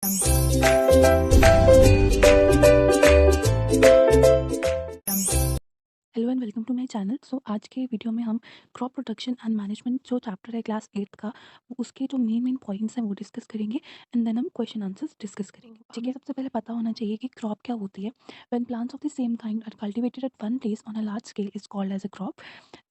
Hello and welcome to my channel. So आज के video में हम क्रॉप प्रोटेक्शन एंड मैनेजमेंट जो चैप्टर है क्लास 8 का, उसके जो मेन पॉइंट्स हैं वो डिस्कस करेंगे एंड देन हम क्वेश्चन आंसर्स डिस्कस करेंगे। ठीक है, सबसे पहले पता होना चाहिए कि क्रॉप क्या होती है। When plants of the same kind are cultivated at one place on a large scale is called as a crop.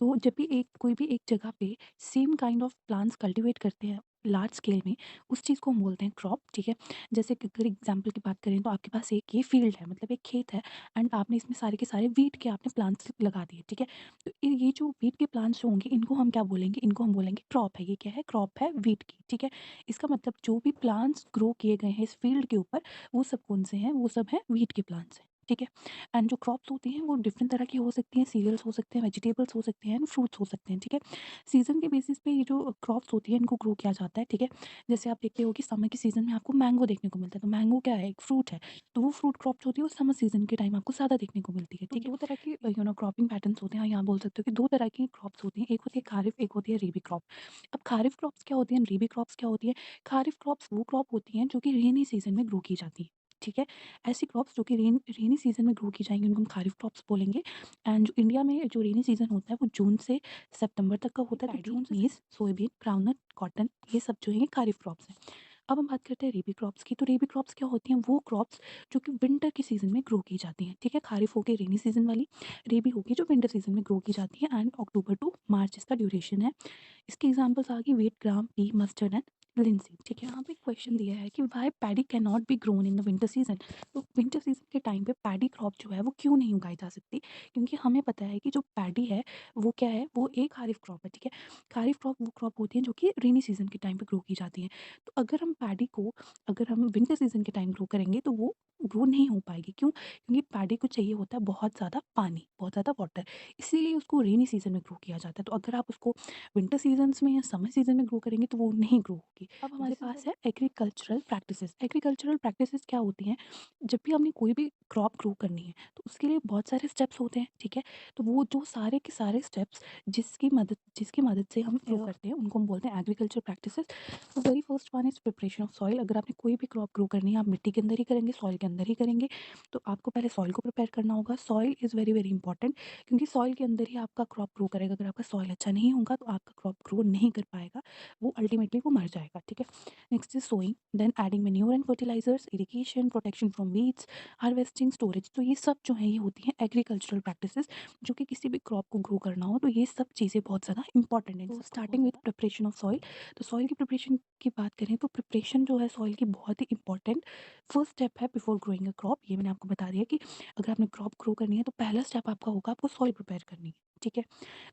तो जब भी कोई भी एक जगह पे same kind of plants cultivate करते हैं लार्ज स्केल में, उस चीज़ को हम बोलते हैं क्रॉप। ठीक है, जैसे कि अगर एग्जाम्पल की बात करें तो आपके पास एक ये फील्ड है, मतलब एक खेत है एंड आपने इसमें सारे के सारे वीट के आपने प्लांट्स लगा दिए। ठीक है, तो ये जो वीट के प्लांट्स जो होंगे इनको हम क्या बोलेंगे, इनको हम बोलेंगे क्रॉप है। ये क्या है? क्रॉप है वीट की। ठीक है, इसका मतलब जो भी प्लांट्स ग्रो किए गए हैं इस फील्ड के ऊपर, वो सब कौन से हैं? वो सब हैं वीट के प्लांट्स हैं। ठीक है, एंड जो क्रॉप्स होती हैं वो डिफरेंट तरह की हो सकती हैं। सीरियल्स हो सकते हैं, वेजिटेबल्स हो सकते हैं एंड फ्रूट्स हो सकते हैं। ठीक है, सीजन के बेसिस पे ये जो क्रॉप्स होती है इनको ग्रो किया जाता है। ठीक है, जैसे आप देखते हो कि समर के सीजन में आपको मैंगो देखने को मिलता है। तो मैंगो क्या है? एक फ्रूट है। तो वो फ्रूट क्रॉप्स होती है वो समर सीजन के टाइम आपको ज़्यादा देखने को मिलती है। ठीक है, दो तरह की क्रॉपिंग पैटर्न्स होते हैं, या बोल सकते हो कि दो तरह की क्रॉप्स होती हैं। एक होती है खारिफ, एक होती है रीबी क्रॉप। अब खारिफ क्रॉप्स क्या होती हैं, रीबी क्रॉप्स क्या होती है? खारिफ क्रॉप्स वो क्रॉप होती हैं जो कि रेनी सीजन में ग्रो की जाती है। ठीक है, ऐसी क्रॉप्स जो कि रेनी सीजन में ग्रो की जाएंगी उनको हम खारिफ क्रॉप्स बोलेंगे। एंड जो इंडिया में जो रेनी सीजन होता है वो जून से सितंबर तक का होता है। तो जून से मेज, सोयाबीन, ग्राउंडनट, कॉटन, ये सब जो है खारिफ क्रॉप्स हैं। अब हम बात करते हैं रेबी क्रॉप्स की। तो रेबी क्रॉप्स क्या होती हैं? वो क्रॉप्स जो कि विंटर के सीजन में ग्रो की जाती हैं। ठीक है, खारिफ होगी रेनी सीजन वाली, रेबी होगी जो विंटर सीजन में ग्रो की जाती है एंड अक्टूबर टू मार्च इसका ड्यूरेशन है। इसके एग्जांपल्स आ गई wheat, gram, pea, mustard and linseed. ठीक है, यहाँ पे क्वेश्चन दिया है कि why paddy can not be grown in the winter season. तो विंटर सीजन के टाइम पे पैडी क्रॉप जो है वो क्यों नहीं उगाई जा सकती? क्योंकि हमें पता है कि जो पैडी है वो क्या है? वो एक खारिफ क्रॉप है। ठीक है, खारिफ क्रॉप वो क्रॉप होती है जो कि रेनी सीजन के टाइम पे ग्रो की जाती है। तो अगर हम पैडी को अगर हम विंटर सीजन के टाइम ग्रो करेंगे तो वो ग्रो नहीं हो पाएगी। क्यों? क्योंकि पैडी को चाहिए होता है बहुत ज़्यादा पानी, बहुत ज़्यादा वाटर, इसीलिए उसको रेनी सीजन में ग्रो किया जाता है। तो अगर आप उसको विंटर सीजन्स में या समर सीजन में ग्रो करेंगे तो वो नहीं ग्रो होगी। अब हमारे पास है एग्रीकल्चरल प्रैक्टिसेस। एग्रीकल्चरल प्रैक्टिसेस क्या होती हैं? जब भी हमने कोई भी क्रॉप ग्रो करनी है तो उसके लिए बहुत सारे स्टेप्स होते हैं। ठीक है, तो वो जो सारे के सारे स्टेप्स जिसकी मदद से हम ग्रो करते हैं उनको हम बोलते हैं एग्रीकल्चर प्रैक्टिसेस। तो very first one is preparation of soil. अगर आपने कोई भी क्रॉप ग्रो करनी है आप मिट्टी के अंदर ही करेंगे, सॉइल के अंदर ही करेंगे। तो आपको पहले सॉइल को प्रिपेयर करना होगा। Soil is very very important, क्योंकि सॉइल के अंदर ही आपका क्रॉप ग्रो करेगा। अगर आपका सॉइल अच्छा नहीं होगा तो आपका क्रॉप ग्रो नहीं कर पाएगा, वो अल्टीमेटली वो मर जाएगा। ठीक है, next is sowing, then adding manure and fertilisers, irrigation, protection from weeds, harvesting, storage. तो ये सब जो है ये होती हैं एग्रीकल्चरल प्रैक्टिसेस। जो कि किसी भी क्रॉप को ग्रो करना हो तो ये सब चीज़ें बहुत ज़्यादा इंपॉर्टेंट है। तो starting with preparation of soil. तो सॉइल की प्रिपरेशन की बात करें तो प्रिपरेशन जो है सॉइल की बहुत ही इंपॉर्टेंट फर्स्ट स्टेप है बिफोर ग्रोइंग अ क्रॉप। ये मैंने आपको बता दिया कि अगर आपने क्रॉप ग्रो करनी है तो पहला स्टेप आपका होगा आपको सॉइल प्रिपेयर करनी है। ठीक है,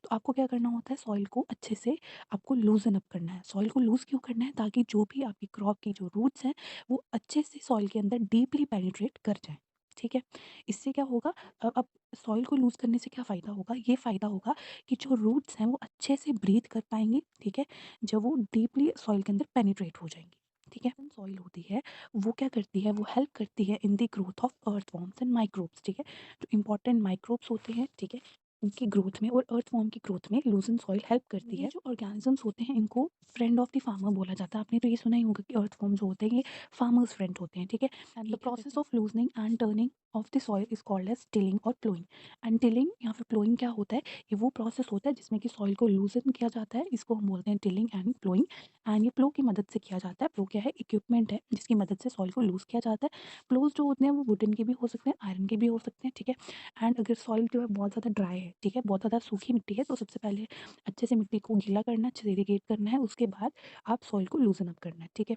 तो आपको क्या करना होता है? सॉइल को अच्छे से आपको लूजन अप करना है। सॉइल को लूज़ क्यों करना है? ताकि जो भी आपकी क्रॉप की जो रूट्स हैं वो अच्छे से सॉइल के अंदर डीपली पेनिट्रेट कर जाएँ। ठीक है, इससे क्या होगा? अब सॉइल को लूज़ करने से क्या फ़ायदा होगा? ये फ़ायदा होगा कि जो रूट्स हैं वो अच्छे से ब्रीथ कर पाएँगी। ठीक है, जब वो डीपली सॉइल के अंदर पेनिट्रेट हो जाएँगी। ठीक है, सॉइल होती है वो क्या करती है? वो हेल्प करती है in the growth of earthworms and microbes. ठीक है, जो इंपॉर्टेंट माइक्रोब्स होते हैं, ठीक है, उनकी ग्रोथ में और अर्थवॉर्म की ग्रोथ में लूजन सॉइल हेल्प करती है। जो ऑर्गेनिजम्स होते हैं इनको फ्रेंड ऑफ द फार्मर बोला जाता है। आपने तो ये सुना ही होगा कि अर्थवॉर्म जो होते हैं ये फार्मर्स फ्रेंड होते हैं। ठीक है, and the process of loosening and turning of the soil is called as tilling और प्लोइंग। एंड टिलिंग या फिर प्लोइंग क्या होता है? ये वो प्रोसेस होता है जिसमें कि सॉइल को लूजन किया जाता है। इसको हम बोलते हैं टिलिंग एंड प्लोइंग। एंड ये प्लो की मदद से किया जाता है। प्लो क्या है? इक्विपमेंट है जिसकी मदद से सॉइल को लूज किया जाता है। प्लोज जो होते हैं वो वुडन के भी हो सकते हैं, आयरन के भी हो सकते हैं। ठीक है, एंड अगर सॉइल जो है बहुत ज़्यादा ड्राई है, ठीक है, बहुत ज़्यादा सूखी मिट्टी है, तो सबसे पहले अच्छे से मिट्टी को गीला करना है, अच्छे से इरिगेट करना है, उसके बाद आप सॉइल को लूजन अप करना है। ठीक है,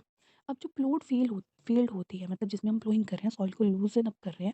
अब जो प्लोड फील्ड होती है, मतलब जिसमें हम प्लोइंग कर रहे हैं, सॉइल को लूजन अप कर रहे हैं,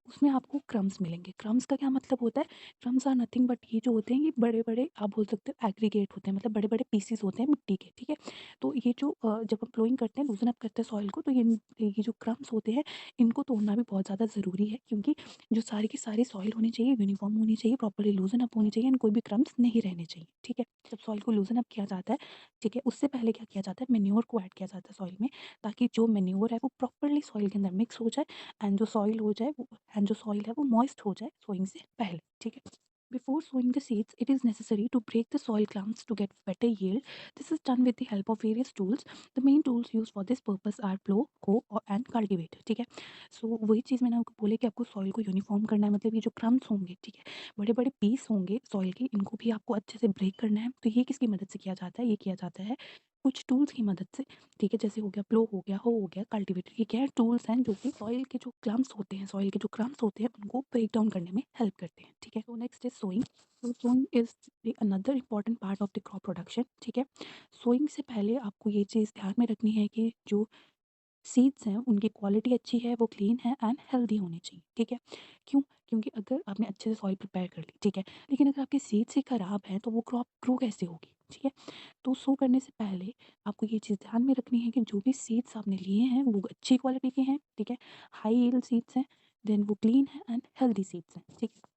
उसमें आपको क्रम्स मिलेंगे। क्रम्स का क्या मतलब होता है? क्रम्स आर नथिंग बट ये जो होते हैं ये बड़े बड़े आप बोल सकते हो एग्रीगेट होते हैं, मतलब बड़े बड़े पीसीस होते हैं मिट्टी के। ठीक है, तो ये जो जब हम प्लोइंग करते हैं, लूजन अप करते हैं सॉइल को, तो ये जो क्रम्स होते हैं इनको तोड़ना भी बहुत ज़्यादा ज़रूरी है। क्योंकि जो सारी की सारी सॉइल होनी चाहिए, यूनिफॉर्म होनी चाहिए, प्रॉपर्ली लूजन अप होनी चाहिए एंड कोई भी क्रम्स नहीं रहने चाहिए। ठीक है, जब सॉइल को लूजन अप किया जाता है, ठीक है, उससे पहले क्या किया जाता है? मेन्योर को ऐड किया जाता है सॉइल में, ताकि जो मेन्योर है वो प्रॉपर्ली सॉइल के अंदर मिक्स हो जाए एंड जो सॉइल हो जाए एंड जो सॉइल है वो मॉइस्ट हो जाए सोइंग से पहले। ठीक है, before sowing the seeds, it is necessary to break the soil clumps to get better yield. This is done with the help of various tools. The main tools used for this purpose are plow, hoe, cultivate, ठीक है। सो वही चीज़ मैंने आपको बोली कि आपको soil को uniform करना है, मतलब ये जो क्रम्स होंगे, ठीक है, बड़े-बड़े पीस होंगे सॉइल के, इनको भी आपको अच्छे से ब्रेक करना है। तो ये किसकी मदद से किया जाता है? ये किया जाता है कुछ टूल्स की मदद से, ठीक है। जैसे हो गया प्लो, हो गया कल्टीवेटर, ये क्या है? टूल्स हैं जो कि सॉइल के जो क्लम्प्स होते हैं, सॉइल के जो क्रम्स होते हैं उनको ब्रेक डाउन करने में हेल्प करते हैं, ठीक है। तो नेक्स्ट इज सोइंग। तो sowing is another important part of the crop production, ठीक है। सोइंग से पहले आपको ये चीज़ ध्यान में रखनी है कि जो सीड्स हैं उनकी क्वालिटी अच्छी है, वो क्लीन है एंड हेल्दी होनी चाहिए, ठीक है। क्यों? क्योंकि अगर आपने अच्छे से सॉइल प्रिपेयर कर ली, ठीक है, लेकिन अगर आपके सीड्स ही खराब हैं तो वो क्रॉप ग्रो कैसे होगी, ठीक है। तो सो करने से पहले आपको ये चीज़ ध्यान में रखनी है कि जो भी सीड्स आपने लिए हैं वो अच्छी क्वालिटी के हैं, ठीक है, हाई यील्ड सीड्स हैं, देन वो क्लीन है एंड हेल्दी सीड्स हैं, ठीक है।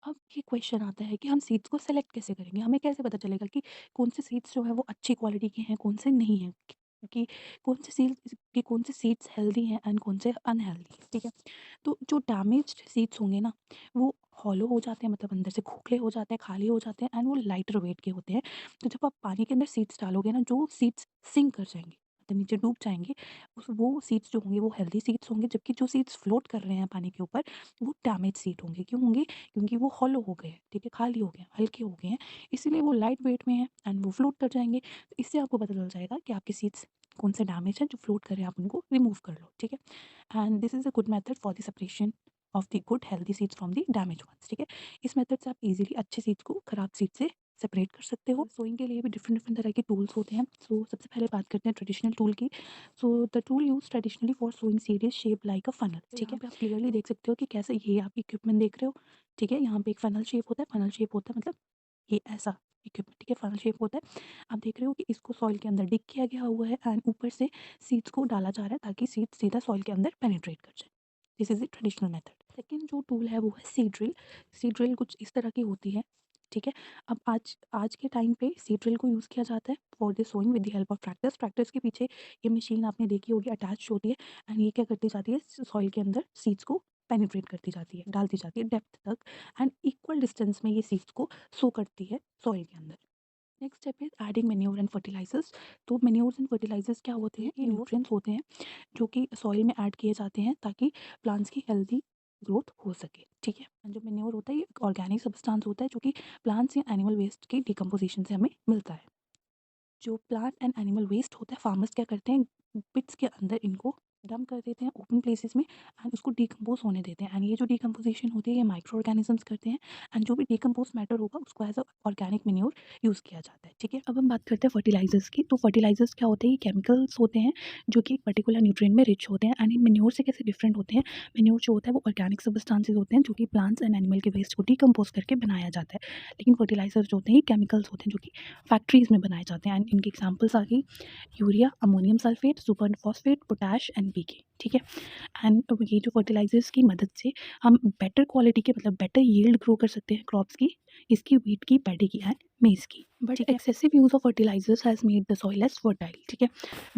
अब ये क्वेश्चन आता है कि हम सीड्स को सेलेक्ट कैसे करेंगे? हमें कैसे पता चलेगा कि कौन से सीड्स जो है वो अच्छी क्वालिटी के हैं, कौन से नहीं हैं? कि कौन से सीड्स हेल्दी हैं एंड कौन से अनहेल्दी, ठीक है? तो जो डैमेज्ड सीड्स होंगे ना, वो हॉलो हो जाते हैं, मतलब अंदर से खोखले हो जाते हैं, खाली हो जाते हैं एंड वो लाइटर वेट के होते हैं। तो जब आप पानी के अंदर सीड्स डालोगे ना, जो सीड्स सिंक कर जाएँगे, मतलब नीचे डूब जाएँगे, उस वो सीड्स जो होंगे वो हेल्दी सीड्स होंगे, जबकि जो सीड्स फ्लोट कर रहे हैं पानी के ऊपर, वो डैमेज सीड होंगे। क्यों होंगे? क्योंकि वो हॉलो हो गए हैं, ठीक है, खाली हो गए हैं, हल्के हो गए हैं, इसीलिए वो लाइट वेट में हैं एंड वो फ्लोट कर जाएँगे। तो इससे आपको पता चल जाएगा कि आपके सीड्स कौन से डैमेज हैं, जो फ्लोट कर रहे हैं, आप उनको रिमूव कर लो, ठीक है। And this is a good method for the separation of the good healthy seeds from the damage ones, ठीक है। इस मेथड से आप इजीली अच्छे सीड्स को खराब सीड से सेपरेट कर सकते हो। सोइंग के लिए भी डिफरेंट डिफरेंट तरह के टूल्स होते हैं। सो सबसे पहले बात करते हैं ट्रेडिशनल टूल की। So the tool use traditionally for sowing seed is shape like a funnel, ठीक है। यहाँ पे आप क्लियरली देख सकते हो कि कैसे ये आप इक्विपमेंट देख रहे हो, ठीक है। यहाँ पे एक फनल शेप होता है, फनल शेप होता है मतलब ये ऐसा इक्विपमेंट, ठीक है, फनल शेप होता है। आप देख रहे हो कि इसको सॉइल के अंदर डिग किया गया हुआ है एंड ऊपर से सीड्स को डाला जा रहा है ताकि सीड्स सीधा सॉइल के अंदर पेनिट्रेट कर जाए। This is the traditional method. Second जो टूल है वो है सीड ड्रिल। सीड ड्रिल कुछ इस तरह की होती है, ठीक है। अब आज आज के टाइम पे सीड ड्रिल को यूज़ किया जाता है for the sowing with the help of tractors. Tractors के पीछे ये मशीन आपने देखी होगी अटैच होती है एंड ये क्या करती जाती है, सॉइल के अंदर सीड्स को पेनिट्रेट करती जाती है, डालती जाती है डेप्थ तक एंड इक्वल डिस्टेंस में ये सीड्स को सो करती है सॉइल के अंदर। Next step is adding manure and fertilisers. तो मैन्योर्स एंड फर्टिलाइजर्स क्या होते हैं? ये न्यूट्रिएंट्स होते हैं जो कि सॉइल में ऐड किए जाते हैं ताकि प्लांट्स की हेल्दी ग्रोथ हो सके, ठीक है। जो मैन्योर होता है ये ऑर्गेनिक सब्सटेंस होता है जो कि प्लांट्स या एनिमल वेस्ट की डिकम्पोजिशन से हमें मिलता है। जो प्लांट एंड एनिमल वेस्ट होता है, फार्मर्स क्या करते हैं, पिट्स के अंदर इनको डंप कर देते हैं ओपन प्लेसेस में एंड उसको डिकम्पोज होने देते हैं एंड ये जो डिकम्पोजिशन होती है ये माइक्रो ऑर्गेनिजम्स करते हैं एंड जो भी डिकम्पोज मैटर होगा उसको as a organic manure use किया जाता है, ठीक है। अब हम बात करते हैं फर्टिलाइजर्स की। तो फर्टिलाइजर्स क्या होते हैं? ये केमिकल्स होते हैं जो कि एक पर्टिकुलर न्यूट्रिएंट में रिच होते हैं एंड मैन्योर से कैसे डिफरेंट होते हैं? मैन्योर जो होता है वो ऑर्गेनिक सब्सटेंसेस होते हैं जो कि प्लांट्स एंड एनिमल के वेस्ट को डिकम्पोज करके बनाया जाता है, लेकिन फर्टिलाइजर्स जो होते हैं ये केमिकल्स होते हैं जो कि फैक्ट्रीज में बनाए जाते हैं एंड इनकी एग्जाम्पल्स आ गई urea, ammonium sulphate, super phosphate, potash, NPK, ठीक है। एंड ये जो फर्टिलाइजर्स की मदद से हम बेटर क्वालिटी के मतलब बेटर यील्ड ग्रो कर सकते हैं क्रॉप्स की, इसकी व्हीट की, पैडी की एंड मेज़ की। But excessive use of fertilisers has made the soil less fertile, ठीक है।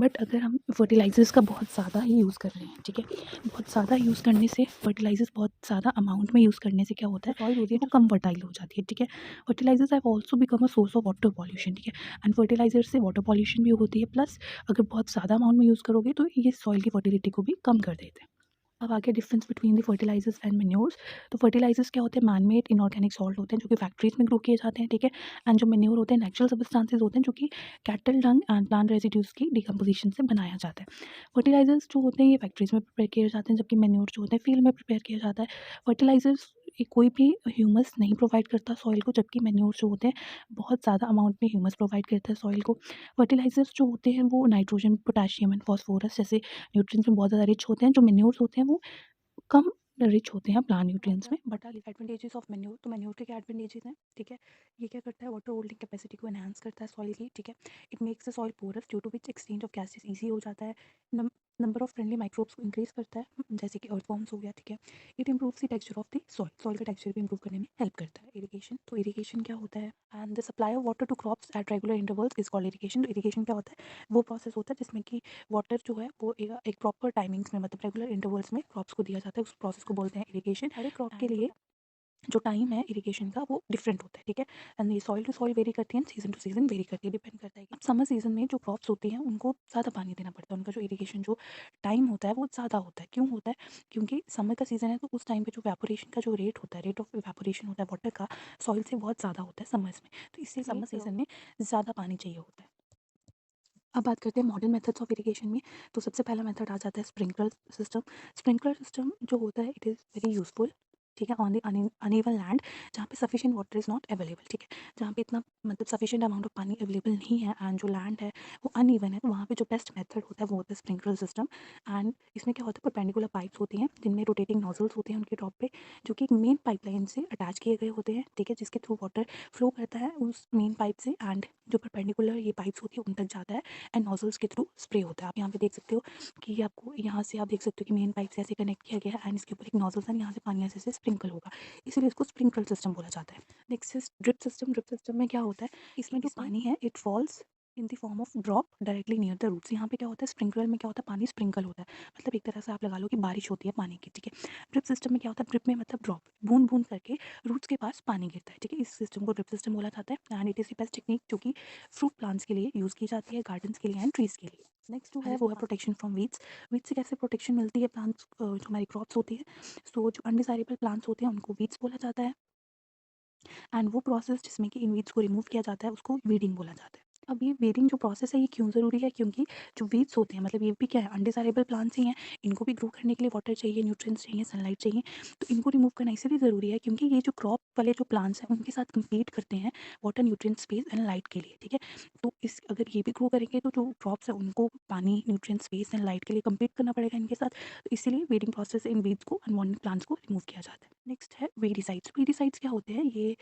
बट अगर हम फर्टिलाइजर्स का बहुत ज़्यादा ही यूज़ कर रहे हैं, ठीक है, बहुत ज़्यादा यूज़ करने से, फर्टिलाइजर्स बहुत ज़्यादा अमाउंट में यूज़ करने से क्या होता है, सॉइल होती है वो कम फर्टाइल हो जाती है, ठीक है। Fertilisers have also become a source of water pollution, ठीक है। एंड फर्टिलाइजर से वाटर पॉल्यूशन भी होती है, प्लस अगर बहुत ज़्यादा अमाउंट में यूज़ करोगे तो ये सॉइल की फर्टिलिटी को भी कम कर देते हैं। अब आगे difference between the fertilisers and manures. तो फर्टिलाइजर्स क्या होते हैं? मैन मेड इनऑर्गेनिक सॉल्ट होते हैं जो कि फैक्ट्रीज में ग्रो किए जाते हैं, ठीक है। एंड जो मैन्योर होते हैं नेचुरल सब्सटेंसेस होते हैं जो कि cattle Dang and plant residues की डिकम्पोजिशन से बनाया जाता है। फर्टिलाइजर्स जो होते हैं ये फैक्ट्रीज में प्रिपेयर किए जाते हैं, जबकि मैन्योर जो होते हैं फील्ड में प्रिपेयर किया जाता है। फर्टिलाइजर्स कोई भी ह्यूमस नहीं प्रोवाइड करता सॉइल को, जबकि मैन्योर जो होते हैं बहुत ज़्यादा अमाउंट में ह्यूमस प्रोवाइड करते हैं सॉइल को। फर्टिलाइजर्स जो होते हैं वो नाइट्रोजन, पोटेशियम एंड फॉस्फोरस जैसे न्यूट्रिएंट्स में बहुत ज़्यादा रिच होते हैं। जो मैन्योर्स होते हैं वो कम रिच होते हैं प्लांट न्यूट्रिएंट्स में। But advantages of manure. तो मैन्योर के क्या एडवांटेजेस हैं, ठीक है। ये क्या करता है? वाटर होल्डिंग कैपेसिटी को एनहांस करता है सॉइल की, ठीक है। It makes the soil porous due to which exchange of gases easy हो जाता है। नंबर ऑफ फ्रेंडली माइक्रोब्स को इंक्रीज करता है, जैसे कि अर्थवॉर्म्स हो गया, ठीक है। It improves the texture of the soil. Soil का टेक्सचर भी इंप्रूव करने में हेल्प करता है। इरिगेशन। तो इरिगेशन क्या होता है? And the supply of water to crops at regular intervals is called irrigation. तो इरिगेशन क्या होता है? वो प्रोसेस होता है जिसमें कि वाटर जो है वो एक प्रॉपर टाइमिंग्स में मतलब रेगुलर इंटरवल्स में क्रॉप्स को दिया जाता है, उस प्रोसेस को बोलते हैं इरिगेशन। हर एक क्रॉप के लिए जो टाइम है इरिगेशन का वो डिफरेंट होता है, ठीक है। एंड ये सॉइल टू सॉइल वेरी करती है, सीजन टू सीजन वेरी करती है, डिपेंड करता है कि अब समर सीजन में जो क्रॉप्स होती हैं उनको ज़्यादा पानी देना पड़ता है, उनका जो इरिगेशन जो टाइम होता है वो ज़्यादा होता है। क्यों होता है? क्योंकि समर का सीज़न है तो उस टाइम पे जो वेपोरेशन का जो रेट होता है, रेट ऑफ वेपोरेशन होता है वाटर का सॉइल से बहुत ज़्यादा होता है समर्स में, तो इसलिए समर सीजन में ज़्यादा पानी चाहिए होता है। अब बात करते हैं मॉडर्न मेथड्स ऑफ इरिगेशन में, तो सबसे पहला मेथड आ जाता है स्प्रिंकलर सिस्टम। स्प्रिंकलर सिस्टम जो होता है इट इज़ वेरी यूज़फुल, ठीक है, ऑन द अनइवन लैंड जहाँ पे sufficient water is not available, ठीक है। जहाँ पे इतना मतलब सफिशिएंट अमाउंट ऑफ पानी अवेलेबल नहीं है एंड जो लैंड है वो अनइवन है, तो वहाँ पे जो बेस्ट मेथड होता है वो होता है स्प्रिंकलर सिस्टम। एंड इसमें क्या होता है, परपेंडिकुलर पाइप्स होती हैं जिनमें रोटेटिंग नोजल्स होते हैं उनके टॉप पे, जो कि एक मेन पाइपलाइन से अटैच किए गए होते हैं, ठीक है, जिसके थ्रू वाटर फ्लो करता है उस मेन पाइप से एंड जो परपेंडिकुलर ये पाइप्स होती है उन तक जाता है एंड नोजल्स के थ्रू स्प्रे होता है। आप यहाँ पे देख सकते हो कि आपको यहाँ से आप देख सकते हो कि मेन पाइप से ऐसे कनेक्ट किया गया है एंड इसके ऊपर एक नोजल्स है, यहाँ से पानी ऐसे स्प्रिंकल होगा, इसीलिए इसको स्प्रिंकलर सिस्टम बोला जाता है। Next is drip system. Drip system में क्या होता है, इसमें जो पानी है it falls in the form of drop directly near the roots. यहाँ पे क्या होता है, स्प्रिंकलर में क्या होता है, पानी स्प्रिंकल होता है, मतलब एक तरह से आप लगा लो कि बारिश होती है पानी की, ठीक है। ड्रिप सिस्टम में क्या होता है, ड्रिप में मतलब ड्रॉप, बूंद बूंद करके रूट्स के पास पानी गिरता है, ठीक है। इस सिस्टम को ड्रिप सिस्टम बोला जाता है and it is the best technique जो कि फ्रूट प्लांट्स के लिए यूज़ की जाती है, गार्डन्स के लिए एंड ट्रीज़ के लिए। नेक्स्ट जो है वो है प्रोटेक्शन फ्रॉम वीड्स। वीड्स से कैसे प्रोटेक्शन मिलती है प्लांट्स, जो हमारी क्रॉप्स होती है, सो जो अनडिजायरेबल प्लांट्स होते हैं उनको वीड्स बोला जाता है एंड वो प्रोसेस जिसमें कि इन वीड्स को रिमूव किया जाता है उसको वीडिंग बोला जाता है। अब ये वीडिंग जो प्रोसेस है ये क्यों ज़रूरी है, क्योंकि जो वीड्स होते हैं मतलब ये भी क्या है, अनडिजायरेबल प्लांट्स ही हैं, इनको भी ग्रो करने के लिए वाटर चाहिए, न्यूट्रिएंट्स चाहिए, सनलाइट चाहिए, तो इनको रिमूव करना इसलिए ज़रूरी है क्योंकि ये जो क्रॉप वाले जो प्लांट्स हैं उनके साथ कम्पीट करते हैं water, nutrient, space and light के लिए, ठीक है। तो इस अगर ये भी ग्रो करेंगे तो जो क्रॉप्स हैं उनको पानी, न्यूट्रिएंट, स्पेस एंड लाइट के लिए कम्पीट करना पड़ेगा इनके साथ, तो इसीलिए वीडिंग प्रोसेस इन वीड्स को, अनवांटेड प्लांट्स को रिमूव किया जाता है। नेक्स्ट है वीडिसाइड्स। वीडिसाइड्स क्या होते हैं, ये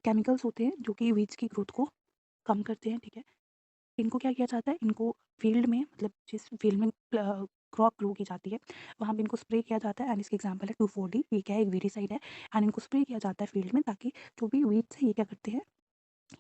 केमिकल्स होते हैं जो कि वीड्स की ग्रोथ को कम करते हैं, ठीक है। इनको क्या किया जाता है, इनको फील्ड में मतलब जिस फील्ड में क्रॉप ग्रो की जाती है वहाँ पे इनको स्प्रे किया जाता है एंड इसके एग्जांपल है 2,4-D, ये क्या है, एक वीडिसाइड है एंड इनको स्प्रे किया जाता है फील्ड में ताकि जो भी वीड्स है ये क्या करते हैं,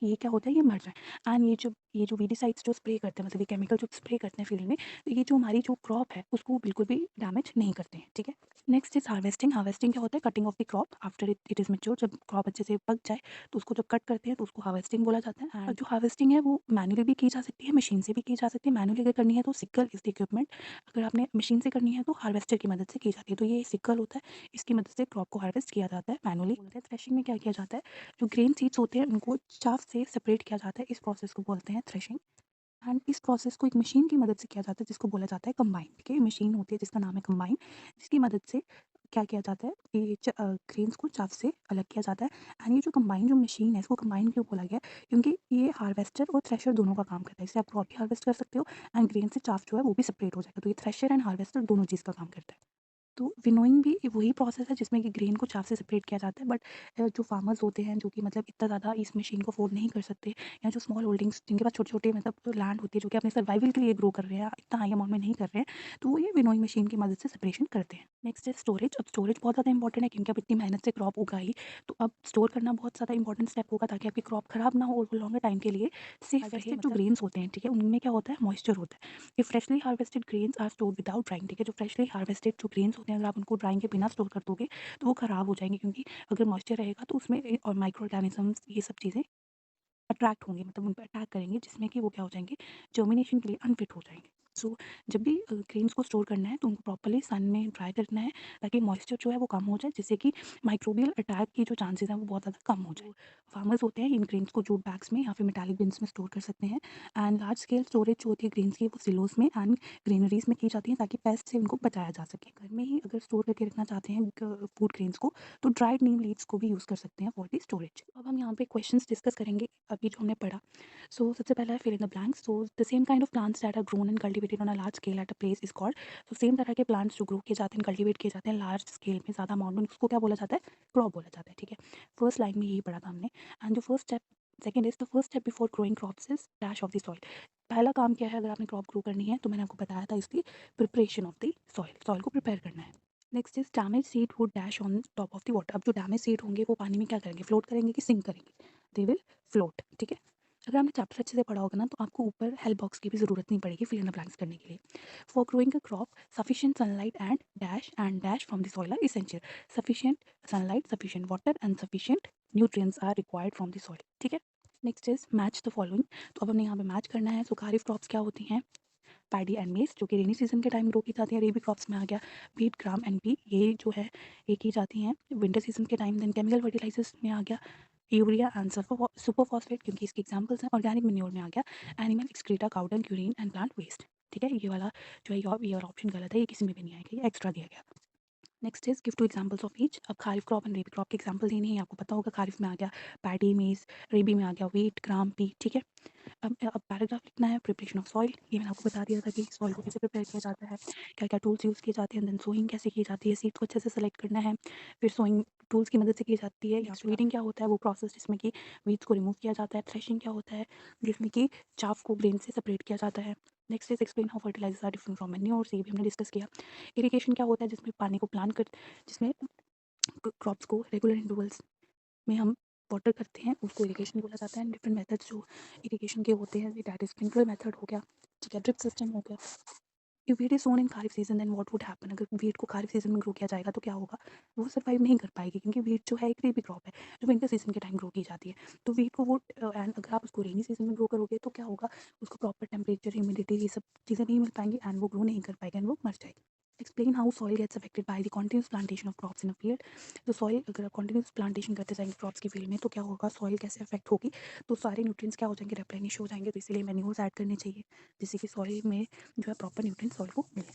ये क्या होता है, ये मर जाए एंड ये जो वीडिसाइड्स जो स्प्रे करते हैं मतलब ये केमिकल जो स्प्रे करते हैं फील्ड में, तो ये जो हमारी जो क्रॉप है उसको बिल्कुल भी डैमेज नहीं करते हैं, ठीक है। Next is harvesting. हार्वेस्टिंग क्या होता है, cutting of the crop after it is mature. जब क्रॉप अच्छे से पक जाए तो उसको जब कट करते हैं तो उसको हार्वेस्टिंग बोला जाता है। और जो हार्वेस्टिंग है वो मैनुअली भी की जा सकती है, मशीन से भी की जा सकती है। मैनुअली अगर करनी है तो सिक्कल इज द इक्विपमेंट, अगर आपने मशीन से करनी है तो हार्वेस्टर की मदद से की जाती है। तो ये सिक्कल होता है, इसकी मदद से क्रॉप को हार्वेस्ट किया जाता है मैनुअली। थ्रेशिंग में क्या किया जाता है, जो ग्रेन सीड्स होते हैं उनको चाफ से सेपरेट किया जाता है, इस प्रोसेस को बोलते हैं थ्रेशिंग एंड इस प्रोसेस को एक मशीन की मदद से किया जाता है जिसको बोला जाता है कंबाइन, ठीक है। मशीन होती है जिसका नाम है कंबाइन, जिसकी मदद से क्या किया जाता है, ये ग्रेन्स को चाफ से अलग किया जाता है एंड ये जो कंबाइन जो मशीन है इसको कंबाइन क्यों बोला गया है, क्योंकि ये हार्वेस्टर और थ्रेशर दोनों का काम करता है। इससे आप क्रॉप भी हार्वेस्ट कर सकते हो एंड ग्रेन से चाफ जो है वो भी सेपरेट हो जाएगा, तो ये थ्रेशर एंड हार्वेस्टर दोनों चीज़ का काम करता है। तो विनोइंग भी वही प्रोसेस है जिसमें कि ग्रेन को चाफ से सेपरेट किया जाता है, बट जो फार्मर्स होते हैं जो कि मतलब इतना ज़्यादा इस मशीन को अफोर्ड नहीं कर सकते, या जो स्मॉल होल्डिंग्स जिनके पास छोटे छोटे मतलब लैंड होती है जो कि अपने सर्वाइवल के लिए ग्रो कर रहे हैं, इतना हाई अमाउंट में नहीं कर रहे हैं, तो वो ये विनोइंग मशीन की मदद से सेपरेशन करते हैं। नेक्स्ट है स्टोरेज। अब स्टोरेज बहुत ज़्यादा इंपॉर्टेंट है क्योंकि आप इतनी मेहनत से क्रॉप उगाई, तो अब स्टोर करना बहुत ज़्यादा इंपॉर्टेंट स्टेप होगा ताकि आपकी क्रॉप खराब ना हो और वो लॉन्गर टाइम के लिए सेफ रहे। जो ग्रेन्स होते हैं, ठीक है, उनमें क्या होता है, मॉइस्चर होता है। ये freshly harvested grains are store without drying, ठीक है। जो फ्रेशली हार्वेस्टेड जो ग्रेन्स होते हैं अगर आप उनको ड्राइंग के बिना स्टोर कर दोगे तो वो ख़राब हो जाएंगे, क्योंकि अगर मॉइस्चर रहेगा तो उसमें और माइक्रो ऑर्गेनिजम्स ये सब चीज़ें अट्रैक्ट होंगे, मतलब उन पे अटैक करेंगे जिसमें कि वो क्या हो जाएंगे, जर्मिनेशन के लिए अनफिट हो जाएंगे। सो जब भी ग्रेन्स को स्टोर करना है तो उनको प्रॉपर्ली सन में ड्राई करना है ताकि मॉइस्चर जो है वो कम हो जाए, जिससे कि माइक्रोबियल अटैक की जो चांसेस हैं वो बहुत ज़्यादा कम हो जाए। फार्मर्स होते हैं इन ग्रेन्स को जूट बैग्स में या फिर मेटालिक बिन्स में स्टोर कर सकते हैं एंड लार्ज स्केल स्टोरेज जो होती है ग्रेन्स की वो सिलोस में एंड ग्रेनरीज में की जाती है ताकि पेस्ट से उनको बचाया जा सके। घर में ही अगर स्टोर करके रखना चाहते हैं फूड ग्रेन्स को तो ड्राइड नीम लीव्स को भी यूज़ कर सकते हैं फॉर दी स्टोरेज। अब हम यहाँ पे क्वेश्चंस डिस्कस करेंगे अभी जो हमने पढ़ा। सो सबसे पहला है fill in the blanks. So the same kind of plants that are grown and cultivated on a large scale at a place is called. So सेम तरह के प्लांट्स जो ग्रो किए जाते हैं, कल्टिवेट किए जाते हैं लार्ज स्केल में, ज़्यादा अमाउंट में, उसको क्या बोला जाता है, क्रॉप बोला जाता है, ठीक है। फर्स्ट लाइन में यही पढ़ा था हमने। एंड जो first step second is the first step before growing crops is dash of the soil. पहला काम क्या है अगर आपने क्रॉप ग्रो करनी है, तो मैंने आपको बताया था इसकी preparation of the soil, soil को प्रिपेयर करना है। Next is damage seed would dash on top of the water. अब जो डैमेज सीड होंगे वो पानी में क्या करेंगे, फ्लोट करेंगे कि सिंक करेंगे, दे विल फ्लोट, ठीक है। अगर आपने चैप्टर अच्छे से पढ़ा होगा ना, तो आपको ऊपर हेल्प बॉक्स की भी ज़रूरत नहीं पड़ेगी फिल इन द ब्लैंक्स करने के लिए। For growing a crop sufficient sunlight and dash from the soil are essential. Sufficient sunlight, sufficient water and sufficient nutrients are required from the soil. ठीक है, next is match the following. तो अब हमने यहाँ पे मैच करना है। सो kharif crops क्या होती हैं? पैडी एंड मेज, जो कि रेनी सीजन के टाइम ग्रो की जाती है। रेबी क्रॉप्स में आ गया व्हीट, ग्राम एंड पी, ये जो है ये की जाती हैं विंटर सीजन के टाइम। देन केमिकल फर्टिलाइजर्स में आ गया यूरिया एंड सुपर फॉस्फेट, क्योंकि इसके एग्जाम्पल्स हैं। ऑर्गेनिक मैन्योर में आ गया animal excreta, cow dung, urine and plant waste. ठीक है, ये वाला जो है ये वाला ऑप्शन गलत है, ये किसी में भी नहीं आएगा, ये एक्स्ट्रा दिया गया। Next is give two examples of each. अब kharif crop and rabi crop के एग्जाम्पल देने हैं, आपको पता होगा। खारिफ में आ गया पैडी, मेज, रेबी में आ गया व्हीट, ग्राम, पी। ठीक है, अब पैराग्राफ लिखना है। प्रिपरेशन ऑफ सॉइल, ये मैंने आपको बता दिया था कि सॉइल को कैसे प्रिपेयर किया जाता है, क्या क्या टूल्स यूज़ किए जाते हैं। देन सोइंग कैसे की जाती है, सीड्स को अच्छे से सेलेक्ट करना है, फिर सोइंग टूल्स की मदद से की जाती है। या वीडिंग क्या होता है, वो प्रोसेस जिसमें कि वीड्स को रिमूव किया जाता है। थ्रेशिंग क्या होता है, जिसमें कि चाफ को ग्रेन से सेपरेट किया जाता है। Next is explain how fertilizers are different from manures, ये भी हमने डिस्कस किया। इरिगेशन क्या होता है, जिसमें पानी को प्लान कर, जिसमें क्रॉप्स को रेगुलर इंटरवल्स में हम वाटर करते हैं, उसको इरिगेशन बोला जाता है। डिफरेंट मेथड्स जो इरिगेशन के होते हैं, दैट इज स्प्रिंकलर मेथड हो गया, ठीक है, ड्रिप सिस्टम हो गया। If wheat is sown in kharif season then what would happen, अगर वीट को खारिफ सीजन में ग्रो किया जाएगा तो क्या होगा? वो सर्वाइव नहीं कर पाएगी, क्योंकि वीट जो है एक रेबी क्रॉप है जो विंटर सीजन के टाइम ग्रो की जाती है। तो वीट को वो एंड अगर आप उसको रेनी सीजन में ग्रो करोगे तो क्या होगा? उसको प्रॉपर टेम्परेचर, ह्यूमिडिटी, ये सब चीज़ें नहीं मिल पाएंगी एंड वो ग्रो नहीं कर पाएगा एंड वो मर जाएगी। Explain how soil gets affected by the continuous plantation of crops in a field. तो सॉइल, अगर आप कॉन्टिन्यूस प्लांटेशन करते जाएंगे क्रॉप्स की फील्ड में तो क्या होगा? सॉइल कैसे अफेक्ट होगी? तो सारे न्यूट्रिएंट्स क्या हो जाएंगे? रिप्लेनिश हो जाएंगे। तो इसीलिए मैन्योर्स ऐड करने चाहिए, जिससे कि सॉइल में जो है प्रॉपर न्यूट्रिएंट्स सॉइल को मिले।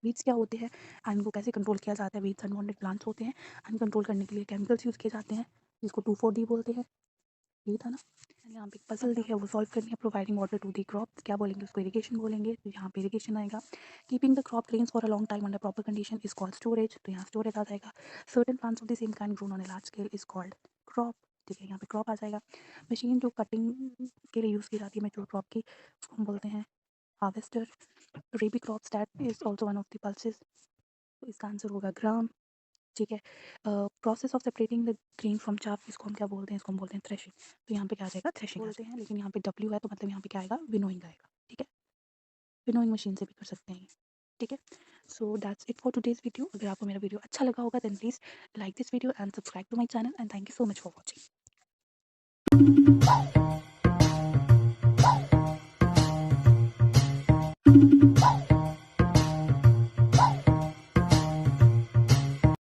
वीड्स क्या होते हैं एंड उनको कैसे कंट्रोल किया जाता है? वीड्स अनवांटेड प्लांट्स होते हैं एंड कंट्रोल करने के लिए केमिकल्स यूज़ किए जाते हैं, जिसको 2,4-D बोलते हैं। ये था ना। And यहाँ पे एक पजल दी है, वो सॉल्व करनी है। Providing water to the crop, क्या बोलेंगे उसको? इरिगेशन बोलेंगे, तो यहाँ पे इरिगेशन आएगा। Keeping the crop grains for a long time under proper condition is called storage, तो यहाँ स्टोरेज आ जाएगा। Certain plants of the same kind grown on a large scale is called crop, ठीक है, यहाँ पे क्रॉप आ जाएगा। Machine जो cutting के लिए यूज़ की जाती है मैच्योर क्रॉप की, उसको हम बोलते हैं harvester. Rabi crop that is also one of the pulses, तो इसका आंसर होगा ग्राम, ठीक है। Process of separating the grain from chaff, इसको हम क्या बोलते हैं? इसको हम बोलते हैं थ्रेशिंग, तो यहाँ पे क्या आ जाएगा? थ्रेशिंग बोलते हैं, लेकिन यहाँ पे डब्ल्यू है तो मतलब यहाँ पे क्या आएगा? विनोइंग आएगा, ठीक है। विनोइंग मशीन से भी कर सकते हैं ये, ठीक है। So that's it for today's video. अगर आपको मेरा वीडियो अच्छा लगा होगा then please like this video and subscribe to my channel and thank you so much for watching.